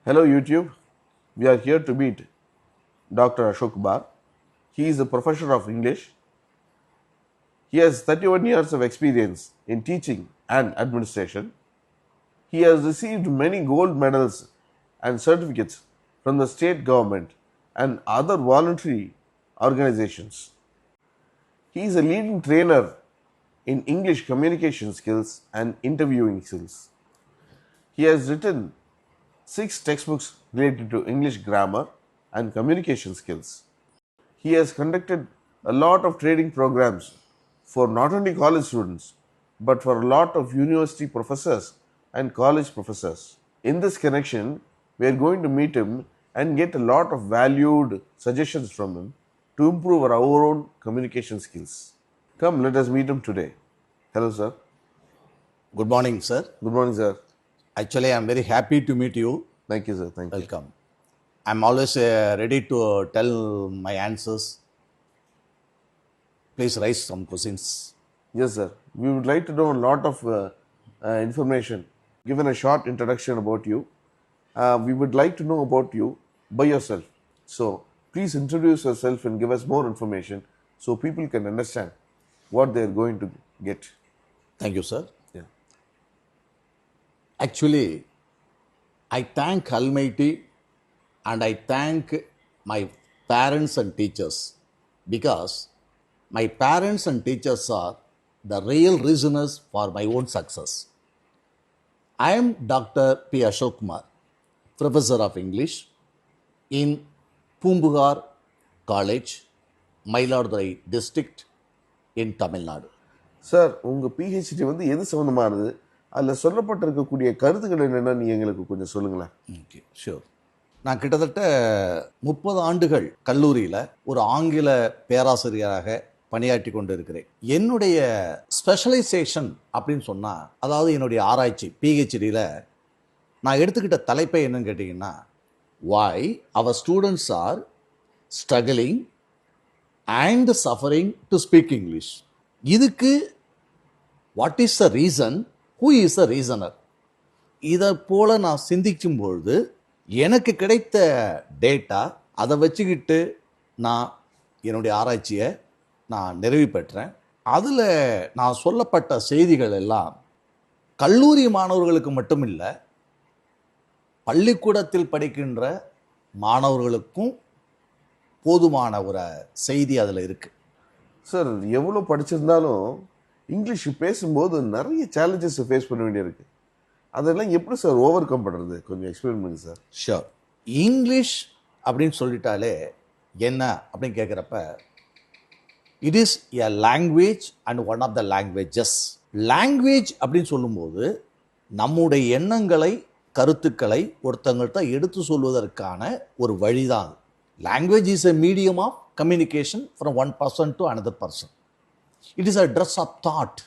Hello YouTube, we are here to meet Dr. Ashok Bar. He is a professor of English. He has 31 years of experience in teaching and administration. He has received many gold medals and certificates from the state government and other voluntary organizations. He is a leading trainer in English communication skills and interviewing skills. He has written 6 textbooks related to English grammar and communication skills. He has conducted a lot of training programs for not only college students but for a lot of university professors and college professors. In this connection, we are going to meet him and get a lot of valued suggestions from him to improve our own communication skills. Come, let us meet him today. Hello, sir. Good morning, sir. Good morning, sir. Actually, I'm very happy to meet you. Thank you, sir. Thank you. Welcome. I'm always ready to tell my answers. Please raise some questions. Yes, sir. We would like to know a lot of information. Given a short introduction about you, we would like to know about you by yourself. So, please introduce yourself and give us more information so people can understand what they are going to get. Thank you, sir. Yeah. Actually, I thank Almighty and I thank my parents and teachers because my parents and teachers are the real reasoners for my own success. I am Dr. P. Ashok Kumar, Professor of English in Pumbugar College, Mayiladuthurai district in Tamil Nadu. Sir, உங்கள் PhD வந்து எது சம்மந்தமானது? அதில் சொல்லப்பட்டிருக்கக்கூடிய கருத்துக்கள் என்னென்னா நீங்கள் எங்களுக்கு கொஞ்சம் சொல்லுங்களேன். Okay, sure. நான் கிட்டத்தட்ட 30 ஆண்டுகள் கல்லூரியில் ஒரு ஆங்கில பேராசிரியராக பணியாற்றி கொண்டு இருக்கிறேன். என்னுடைய ஸ்பெஷலைசேஷன் அப்படின்னு சொன்னால், அதாவது என்னுடைய ஆராய்ச்சி பிஹெச்டியில் நான் எடுத்துக்கிட்ட தலைப்பை என்னன்னு கேட்டிங்கன்னா, why our students are struggling and suffering to speak English. இதுக்கு what is the reason, who is the reasoner? இதை போல் நான் சிந்திக்கும்பொழுது எனக்கு கிடைத்த டேட்டா, அதை வச்சுக்கிட்டு நான் என்னுடைய ஆராய்ச்சியை நான் நிறைவு பெற்றேன். அதில் நான் சொல்லப்பட்ட செய்திகள் எல்லாம் கல்லூரி மாணவர்களுக்கு மட்டும் இல்லை, பள்ளிக்கூடத்தில் படிக்கின்ற மாணவர்களுக்கும் போதுமான ஒரு செய்தி அதில் இருக்குது. சார், எவ்வளோ படிச்சிருந்தாலும் இங்கிலீஷ் பேசும்போது நிறைய சேலஞ்சஸ் ஃபேஸ் பண்ண வேண்டியிருக்கு. அதெல்லாம் எப்படி சார் ஓவர் கம் பண்ணுறது? கொஞ்சம் எக்ஸ்பிளைன் பண்ணுங்க சார். ஷோர். இங்கிலீஷ் அப்படின்னு சொல்லிட்டாலே என்ன அப்படின்னு கேட்குறப்ப, it is a language and one of the languages. Language அப்படின்னு சொல்லும்போது நம்முடைய எண்ணங்களை, கருத்துக்களை ஒருத்தங்கள்ட்ட எடுத்து சொல்வதற்கான ஒரு வழிதான். Language is a medium of communication from one person to another person. It is a dress of thought.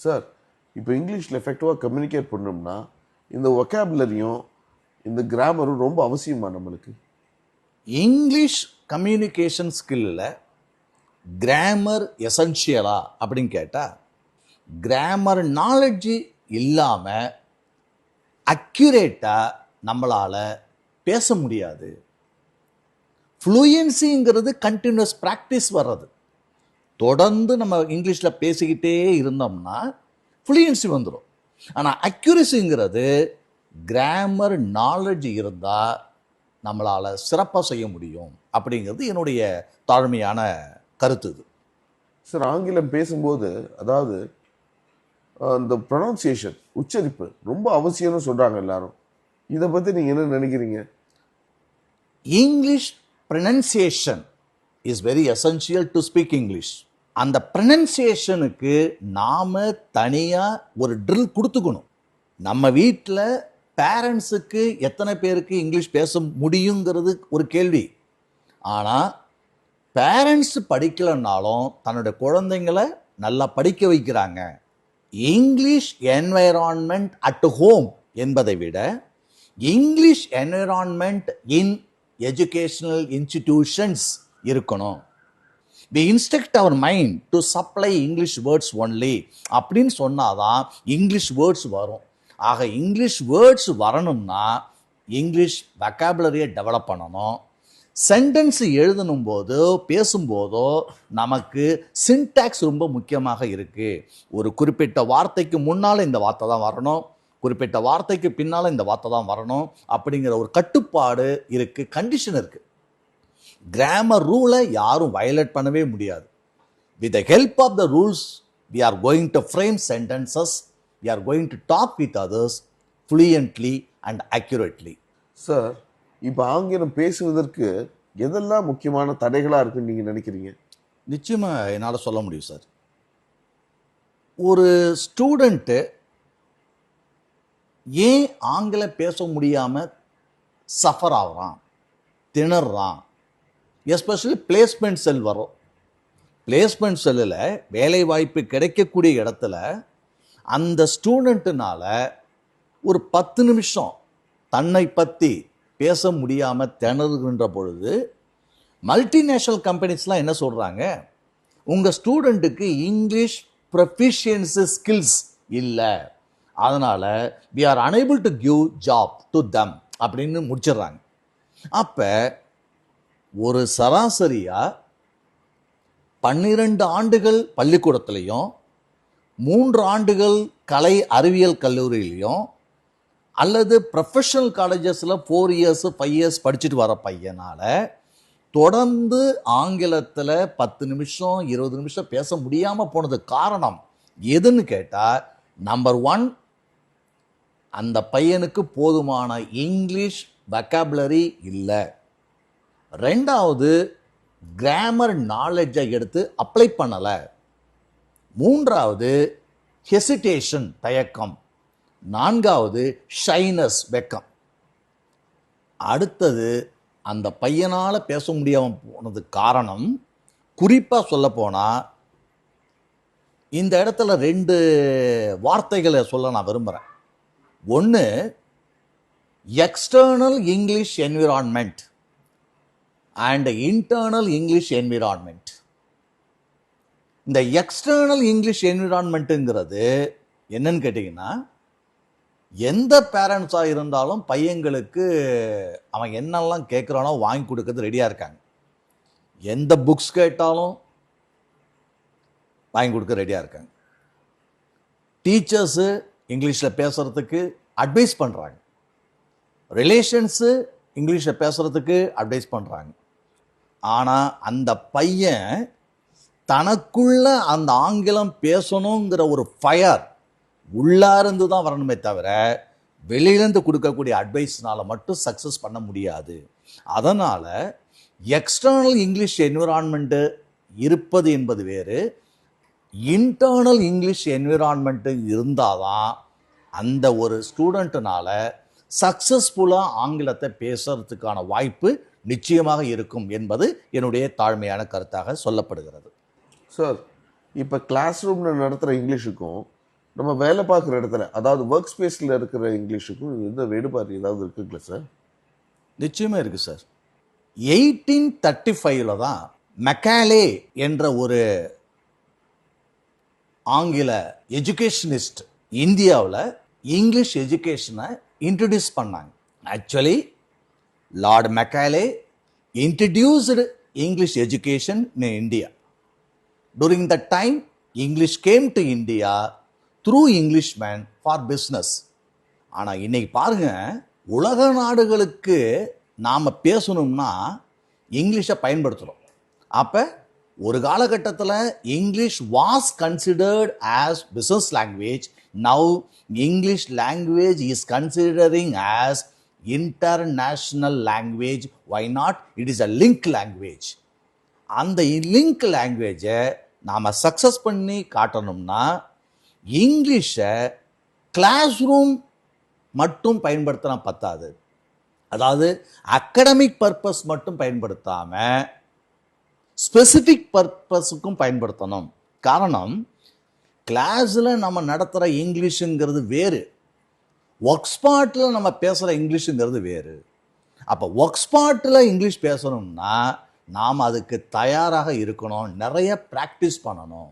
Sir, இப்போ இங்கிலீஷில் எஃபெக்டிவாக கம்யூனிகேட் பண்ணோம்னா இந்த ஒக்காபுலரியும் இந்த கிராமரும் ரொம்ப அவசியமா நம்மளுக்கு? இங்கிலீஷ் கம்யூனிகேஷன் ஸ்கில்லில் கிராமர் எசென்ஷியலா அப்படின்னு கேட்டால், கிராமர் நாலேஜ் இல்லாமல் அக்யூரேட்டாக நம்மளால் பேச முடியாது. ஃப்ளூயன்சிங்கிறது கண்டினியூஸ் ப்ராக்டிஸ் வர்றது. தொடர்ந்து நம்ம இங்கிலீஷில் பேசிக்கிட்டே இருந்தோம்னா ஃப்ளூயன்சி வந்துடும். ஆனால் அக்யூரசிங்கிறது கிராமர் நாலேஜ் இருந்தால் நம்மளால் சிறப்பாக செய்ய முடியும் அப்படிங்கிறது என்னுடைய தாழ்மையான கருத்து. இது சார், ஆங்கிலம் பேசும்போது அதாவது இந்த ப்ரொனவுன்சியேஷன், உச்சரிப்பு ரொம்ப அவசியம்னு சொல்கிறாங்க எல்லாரும். இதை பற்றி நீங்கள் என்ன நினைக்கிறீங்க? English pronunciation is very essential to speak English. அந்த ப்ரனன்சியேஷனுக்கு நாம் தனியாக ஒரு ட்ரில் கொடுத்துக்கணும். நம்ம வீட்டில் பேரண்ட்ஸுக்கு எத்தனை பேருக்கு இங்கிலீஷ் பேச முடியுங்கிறது ஒரு கேள்வி. ஆனால் பேரண்ட்ஸ் படிக்கலைன்னாலும் தன்னுடைய குழந்தைங்களை நல்லா படிக்க வைக்கிறாங்க. இங்கிலீஷ் என்வைரான்மெண்ட் அட் ஹோம் என்பதை விட இங்கிலீஷ் என்வைரான்மெண்ட் இன் எஜுகேஷனல் இன்ஸ்டிடியூஷன்ஸ் இருக்கணும். we instruct our mind to supply English words only அப்படின்னு சொன்னாதான் இங்கிலீஷ் வேர்ட்ஸ் வரும். ஆக இங்கிலீஷ் வேர்ட்ஸ் வரணும்னா இங்கிலீஷ் வொக்காபுலரியை டெவலப் பண்ணணும். சென்டென்ஸ் எழுதணும் போதோ பேசும்போதோ நமக்கு சின்டாக்ஸ் ரொம்ப முக்கியமாக இருக்குது. ஒரு குறிப்பிட்ட வார்த்தைக்கு முன்னால் இந்த வார்த்தை தான் வரணும், குறிப்பிட்ட வார்த்தைக்கு பின்னால் இந்த வார்த்தை தான் வரணும் அப்படிங்கிற ஒரு கட்டுப்பாடு இருக்குது, கண்டிஷன் இருக்குது. கிராமர் ரூலை யாரும் வயலேட் பண்ணவே முடியாது. With the help of the rules, we are going to frame sentences, we are going to talk with others fluently and accurately. Sir, இப்போ ஆங்கிலம் பேசுவதற்கு எதெல்லாம் முக்கியமான தடைகளாக இருக்குன்னு நீங்கள் நினைக்கிறீங்க? நிச்சயமாக என்னால் சொல்ல முடியும் சார். ஒரு ஸ்டூடெண்ட்டு ஏன் ஆங்கிலம் பேச முடியாமல் சஃபர் ஆகுறான், திணறான்? எஸ்பெஷலி பிளேஸ்மெண்ட் செல் வரும். பிளேஸ்மெண்ட் செல்லில் வேலை வாய்ப்பு கிடைக்கக்கூடிய இடத்துல அந்த ஸ்டூடெண்ட்டுனால ஒரு 10 நிமிஷம் தன்னை பற்றி பேச முடியாமல் திணறுகின்ற பொழுது மல்டிநேஷ்னல் கம்பெனிஸ்லாம் என்ன சொல்கிறாங்க, உங்கள் ஸ்டூடெண்ட்டுக்கு இங்கிலீஷ் ப்ரொஃபிஷியன்சி ஸ்கில்ஸ் இல்லை, அதனால் we are unable to give job to them அப்படின்னு முடிச்சிடுறாங்க. அப்போ ஒரு சராசரியாக 12 ஆண்டுகள் பள்ளிக்கூடத்துலேயும் 3 ஆண்டுகள் கலை அறிவியல் கல்லூரியிலையும் அல்லது ப்ரொஃபஷனல் காலேஜஸில் 4 இயர்ஸ் 5 இயர்ஸ் படிச்சுட்டு வர பையனால் தொடர்ந்து ஆங்கிலத்தில் 10 நிமிஷம் 20 நிமிஷம் பேச முடியாமல் போனதுக்கு காரணம் எதுன்னு கேட்டால், நம்பர் 1, அந்த பையனுக்கு போதுமான இங்கிலீஷ் வொக்காபுலரி இல்லை. 2வது, கிராமர் நாலேஜை எடுத்து அப்ளை பண்ணலை. 3வது, ஹெசிடேஷன் தயக்கம். 4வது, ஷைனஸ் வெக்கம். அடுத்தது, அந்த பையனால் பேச முடியாமல் போனதுக்கு காரணம் குறிப்பாக சொல்லப்போனால் இந்த இடத்துல 2 வார்த்தைகளை சொல்ல நான் விரும்புகிறேன். ஒன்று, external English environment and internal English environment. இந்த எக்ஸ்டர்னல் இங்கிலீஷ் என்விரான்மெண்ட்டுங்கிறது என்னன்னு கேட்டிங்கன்னா, எந்த பேரண்ட்ஸாக இருந்தாலும் பையங்களுக்கு அவன் என்னெல்லாம் கேட்குறானோ வாங்கி கொடுக்கறது ரெடியாக இருக்காங்க. எந்த புக்ஸ் கேட்டாலும் வாங்கி கொடுக்க ரெடியாக இருக்காங்க. டீச்சர்ஸு இங்கிலீஷில் பேசுகிறதுக்கு அட்வைஸ் பண்ணுறாங்க. ரிலேஷன்ஸு இங்கிலீஷில் பேசுகிறதுக்கு அட்வைஸ் பண்ணுறாங்க. ஆனால் அந்த பையன் தனக்குள்ள அந்த ஆங்கிலம் பேசணுங்கிற ஒரு ஃபயர் உள்ளாருந்து தான் வரணுமே தவிர வெளியிலேருந்து கொடுக்கக்கூடிய அட்வைஸ்னால் மட்டும் சக்ஸஸ் பண்ண முடியாது. அதனால் எக்ஸ்டர்னல் இங்கிலீஷ் என்விரான்மெண்ட்டு இருப்பது என்பது வேறு, இன்டர்னல் இங்கிலீஷ் என்விரான்மெண்ட்டு இருந்தால் தான் அந்த ஒரு ஸ்டூடெண்ட்டுனால சக்ஸஸ்ஃபுல்லாக ஆங்கிலத்தை பேசுறதுக்கான வாய்ப்பு நிச்சயமாக இருக்கும் என்பது என்னுடைய தாழ்மையான கருத்தாக சொல்லப்படுகிறது. சார், இப்போ கிளாஸ் ரூமில் நடத்துகிற இங்கிலீஷுக்கும் நம்ம வேலை பார்க்குற இடத்துல, அதாவது ஒர்க் ஸ்பேஸில் இருக்கிற இங்கிலீஷுக்கும் எந்த வேறுபாடு ஏதாவது இருக்குங்களா சார்? நிச்சயமாக இருக்குது சார். 1835 தான் மெக்காலே என்ற ஒரு ஆங்கில எஜுகேஷனிஸ்ட் இந்தியாவில் இங்கிலீஷ் எஜுகேஷனை இன்ட்ரடியூஸ் பண்ணாங்க. Actually Lord Macaulay introduced English education in India. During that time, English came to India through Englishmen for business. ஆனால் இன்னைக்கு பாருங்க, உலக நாடுகளுக்கு நாம் பேசணும்னா இங்கிலீஷை பயன்படுத்துகிறோம். அப்போ ஒரு காலகட்டத்தில் English was considered as business language. Now English language is considering as international language. Why not? It is a link language. அந்த லிங்க் லாங்குவேஜை நாம் சக்ஸஸ் பண்ணி காட்டணும்னா இங்கிலீஷை கிளாஸ் ரூம் மட்டும் பயன்படுத்தினா பத்தாது. அதாவது அகடமிக் பர்பஸ் மட்டும் பயன்படுத்தாமல் ஸ்பெசிஃபிக் பர்பஸுக்கும் பயன்படுத்தணும். காரணம், கிளாஸில் நம்ம நடத்துகிற இங்கிலீஷுங்கிறது வேறு, ஒர்க் ஸ்பாட்டில் நம்ம பேசுகிற இங்கிலீஷுங்கிறது வேறு. அப்போ ஒர்க் ஸ்பாட்டில் இங்கிலீஷ் பேசணும்னா நாம் அதுக்கு தயாராக இருக்கணும், நிறைய ப்ராக்டிஸ் பண்ணணும்.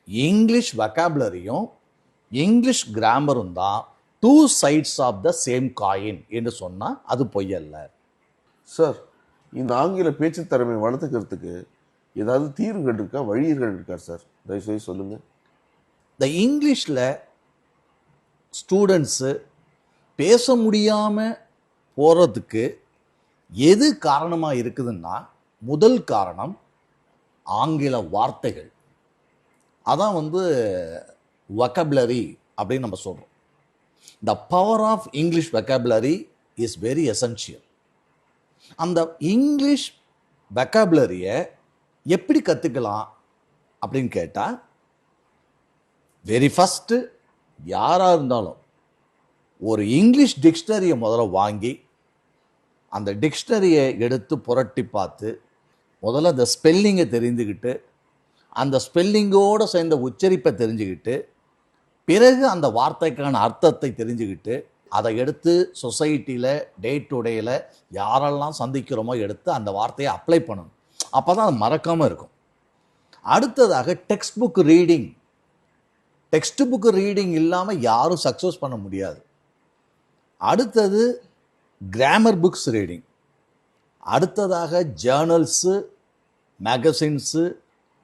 இங்கிலீஷ் வொக்காபுலரியும் இங்கிலீஷ் கிராமரும் தான் two sides of the same coin என்று சொன்னால் அது பொய்யல்ல. சார், இந்த ஆங்கில பேச்சு திறமை வளர்த்துக்கிறதுக்கு ஏதாவது தீர்வுகள் இருக்கா, வழிகள் இருக்கா சார்? தயவுசெய்து சொல்லுங்கள். இந்த இங்கிலீஷில் ஸ்டூடெண்ட்ஸு பேச முடியாமல் போகிறதுக்கு எது காரணமாக இருக்குதுன்னா, முதல் காரணம் ஆங்கில வார்த்தைகள். அதான் வொக்கபுலரி அப்படின்னு நம்ம சொல்கிறோம். The power of English vocabulary is very essential. அந்த இங்கிலீஷ் வொக்கபுலரியை எப்படி கற்றுக்கலாம் அப்படின்னு கேட்டால், வெரி ஃபஸ்ட்டு யாராக இருந்தாலும் ஒரு இங்கிலீஷ் டிக்ஷனரியை முதல்ல வாங்கி அந்த டிக்ஷனரியை எடுத்து புரட்டி பார்த்து முதல்ல அந்த ஸ்பெல்லிங்கை தெரிந்துக்கிட்டு, அந்த ஸ்பெல்லிங்கோடு சேர்ந்த உச்சரிப்பை தெரிஞ்சுக்கிட்டு, பிறகு அந்த வார்த்தைக்கான அர்த்தத்தை தெரிஞ்சுக்கிட்டு, அதை எடுத்து சொசைட்டியில் டே டு டேயில் யாரெல்லாம் சந்திக்கிறோமோ எடுத்து அந்த வார்த்தையை அப்ளை பண்ணணும். அப்போ தான் அது மறக்காமல் இருக்கும். அடுத்ததாக text book reading. Text book reading இல்லாமல் யாரும் சக்ஸஸ் பண்ண முடியாது. அடுத்தது கிராமர் புக்ஸ் ரீடிங். அடுத்ததாக ஜேர்னல்ஸு, மேகசின்ஸு,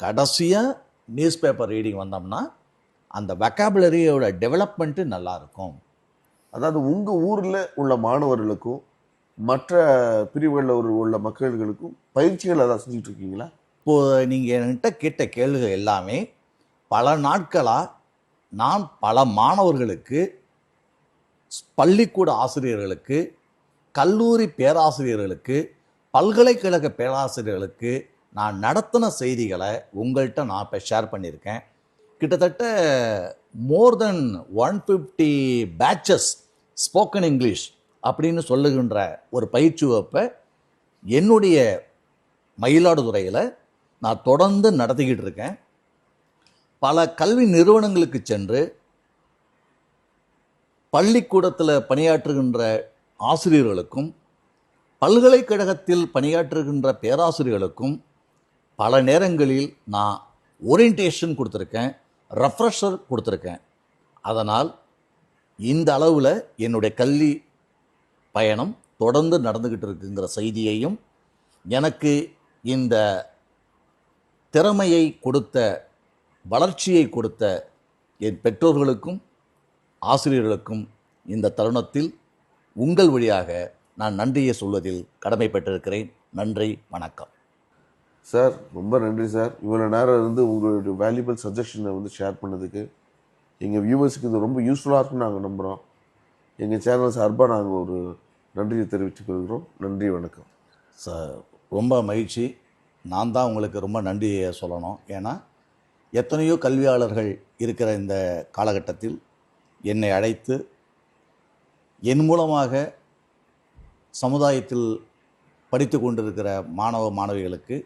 கடைசியாக நியூஸ் பேப்பர் ரீடிங் வந்தோம்னா அந்த வொக்காபுலரியோட டெவலப்மெண்ட்டு நல்லாயிருக்கும். அதாவது உங்கள் ஊரில் உள்ள மாணவர்களுக்கும் மற்ற பிரிவுகளில் உள்ள மக்களுக்கும் பயிற்சிகள் அதான் செஞ்சுட்டு இருக்கீங்களா? இப்போது நீங்கள் என்கிட்ட கேட்ட கேள்விகள் எல்லாமே பல நாட்களாக நான் பல மாணவர்களுக்கு, பள்ளிக்கூட ஆசிரியர்களுக்கு, கல்லூரி பேராசிரியர்களுக்கு, பல்கலைக்கழக பேராசிரியர்களுக்கு நான் நடத்தின செய்திகளை உங்கள்கிட்ட நான் இப்போ ஷேர் பண்ணியிருக்கேன். கிட்டத்தட்ட மோர் தென் 150 பேட்சஸ் ஸ்போக்கன் இங்கிலீஷ் அப்படின்னு சொல்லுகின்ற ஒரு பயிற்சி வகுப்பை என்னுடைய மயிலாடுதுறையில் நான் தொடர்ந்து நடத்திக்கிட்டு இருக்கேன். பல கல்வி நிறுவனங்களுக்கு சென்று பள்ளிக்கூடத்தில் பணியாற்றுகின்ற ஆசிரியர்களுக்கும், பல்கலைக்கழகத்தில் பணியாற்றுகின்ற பேராசிரியர்களுக்கும் பல நேரங்களில் நான் ஓரியன்டேஷன் கொடுத்துருக்கேன், ரெஃப்ரெஷர் கொடுத்துருக்கேன். அதனால் இந்த அளவில் என்னுடைய கல்வி பயணம் தொடர்ந்து நடந்துக்கிட்டு இருக்குங்கிற செய்தியையும், எனக்கு இந்த திறமையை கொடுத்த, வளர்ச்சியை கொடுத்த என் பெற்றோர்களுக்கும் ஆசிரியர்களுக்கும் இந்த தருணத்தில் உங்கள் வழியாக நான் நன்றியை சொல்வதில் கடமைப்பட்டிருக்கிறேன். நன்றி, வணக்கம். சார், ரொம்ப நன்றி சார். இவ்வளோ நேரம் உங்களுடைய வேல்யூபிள் சஜஷனை ஷேர் பண்ணதுக்கு. எங்கள் வியூவர்ஸுக்கு இது ரொம்ப யூஸ்ஃபுல்லாக இருக்குன்னு நாங்கள் நம்புகிறோம். எங்கள் சேனல் சார்பாக நாங்கள் ஒரு நன்றியை தெரிவித்துக் கொள்கிறோம். நன்றி, வணக்கம் சார். ரொம்ப மகிழ்ச்சி. நான் தான் உங்களுக்கு ரொம்ப நன்றியை சொல்லணும். ஏன்னா எத்தனையோ கல்வியாளர்கள் இருக்கிற இந்த காலகட்டத்தில் என்னை அழைத்து என் மூலமாக சமுதாயத்தில் படித்து கொண்டிருக்கிற மாணவ மாணவிகளுக்கு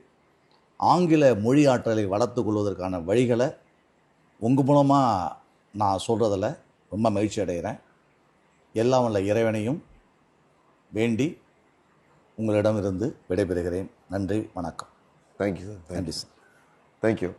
ஆங்கில மொழி ஆற்றலை வளர்த்து கொள்வதற்கான வழிகளை உங்கள் மூலமாக நான் சொல்கிறதில் ரொம்ப மகிழ்ச்சி அடைகிறேன். எல்லாம் வல்ல இறைவனையும் வேண்டி உங்களிடமிருந்து விடைபெறுகிறேன். நன்றி, வணக்கம். Thank you sir. நன்றி சார். தேங்க்யூ.